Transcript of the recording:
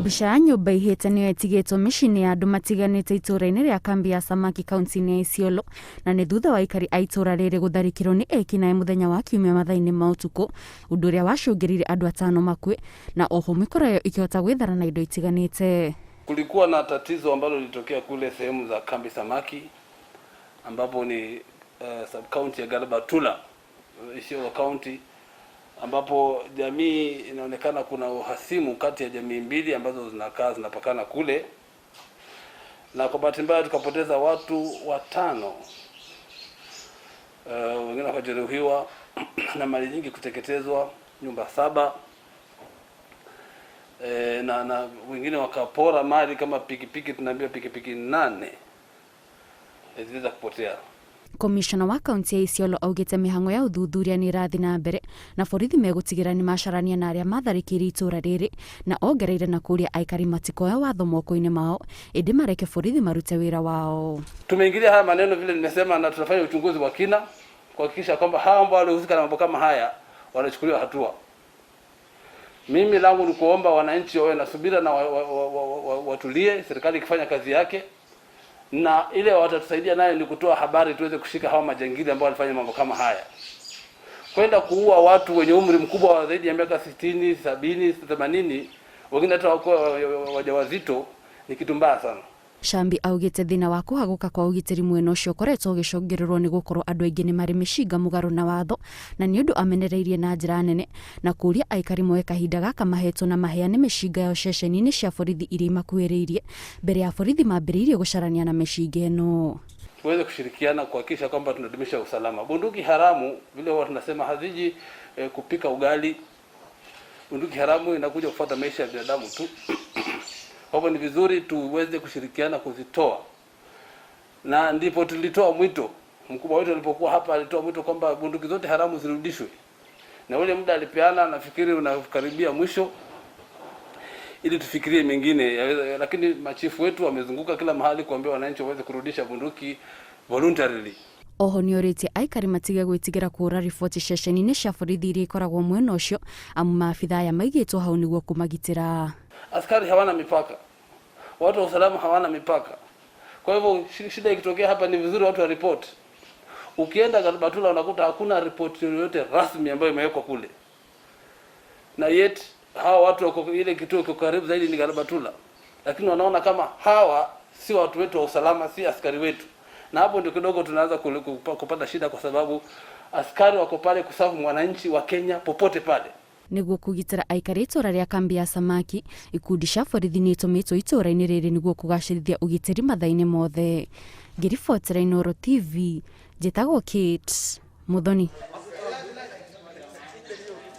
Mbica ya nyũmba ihĩte nĩyo ĩtigĩtwo mĩciĩ-inĩ ya andũ matiganĩte itũũra-inĩ rĩa Kambĩ ya Samaki kaunti-inĩ ya Isiolo, na nĩ thutha wa aikari a itũũra rĩrĩ gũtharĩkĩrwo nĩ ekinaĩ mũthenya wa Kiumia mathaa-inĩ ma ũtukũ, ũndũ ũrĩa wacũngĩrĩire andũ 5 makue na oho mĩkora yao ikĩhota gwĩthara na indo itiganĩte. Kulikuwa na tatizo ambalo lilitokea kule sehemu za Kambĩ Samaki ambapo ni sub county ya Galabatula, Isiolo county, ambapo jamii inaonekana kuna uhasimu kati ya jamii mbili ambazo zinapakana kule, na kwa bahati mbaya tukapoteza watu 5, wengine wakajeruhiwa na mali nyingi kuteketezwa, nyumba 7, na wengine wakapora mali kama pikipiki, tunaambia pikipiki 8 ziliweza kupotea. Komishona wa kaunti ya Isiolo augĩte mĩhang'o ya ũthuthuria nĩ ĩrathiĩ na mbere na borithi megũtigĩra nĩ macarania na arĩa matharĩkĩire itũũra rĩrĩ, na ongereire na kũria aikari matikoya watho moko-inĩ mao ĩndĩ mareke borithi marute wĩra wao. Tumeingilia haya maneno vile nimesema, na tunafanya uchunguzi wa kina kuhakikisha kwamba hao ambao walihusika na mambo kama haya wanachukuliwa hatua. Mimi langu ni kuomba wananchi wawe na subira na watulie, serikali ikifanya kazi yake, na ile watatusaidia nayo ni kutoa habari tuweze kushika hawa majangili ambao walifanya mambo kama haya. Kwenda kuua watu wenye umri mkubwa wa zaidi ya miaka 60, 70, 80, wengine hata wajawazito ni kitu mbaya sana. Shambi augĩte thĩna wa kũhagũka kwa ũgitĩri mwena ũcio ũkoretwo ũgĩcũngĩrĩrwo nĩ gũkorwo andũ aingĩ nĩ marĩ mĩcinga mũgarũ na watho, na nĩ ũndũ amenereirie na njĩra nene na kũria aikari moe kahinda gaka mahetwo na maheane mĩcinga yao ceceni-inĩ cia borithi iria imakuhĩrĩirie mbere ya borithi mambĩrĩirie gũcarania na mĩcinga ĩno. Tuweze kushirikiana kuhakikisha kwamba tunadumisha usalama. Bunduki haramu vile watu tunasema haziji kupika ugali. Bunduki haramu inakuja kufuata maisha ya binadamu tu. Kwa hivyo ni vizuri tuweze kushirikiana kuzitoa, na ndipo tulitoa mwito. Mkubwa wetu alipokuwa hapa alitoa mwito kwamba bunduki zote haramu zirudishwe, na ule muda alipeana nafikiri unakaribia mwisho ili tufikirie mengine, lakini machifu wetu wamezunguka kila mahali kuambia wananchi waweze kurudisha bunduki voluntarily. Oho nĩ orĩtie aikari matige gwĩtigĩra kũra riboti ceceni-inĩ cia borithi iria ikoragwo mwena ũcio, amu maabitha aya maigĩtwo hau nĩguo kũmagitĩra. Askari hawana mipaka, watu wa usalama hawana mipaka. Kwa hivyo shida ikitokea hapa ni vizuri watu wa report. Ukienda Galabatula unakuta hakuna report yoyote rasmi ambayo imewekwa kule, na yet hawa watu wako ile kituo kiko karibu zaidi ni Galabatula, lakini wanaona kama hawa si watu wetu wa usalama, si askari wetu, na hapo ndio kidogo tunaanza kupata shida, kwa sababu askari wako pale kusafu mwananchi wa Kenya popote pale. Nĩguo kũgitĩra aikari itũũra rĩa Kambĩ ya Samaki, ikundi cia borithi nĩ itũmĩtwo itũũra-inĩ rĩrĩ nĩguo kũgacĩrithia ũgitĩri mathaa-inĩ mothe. Ngĩribotera Inooro TV, njĩtagwo Kate Muthoni.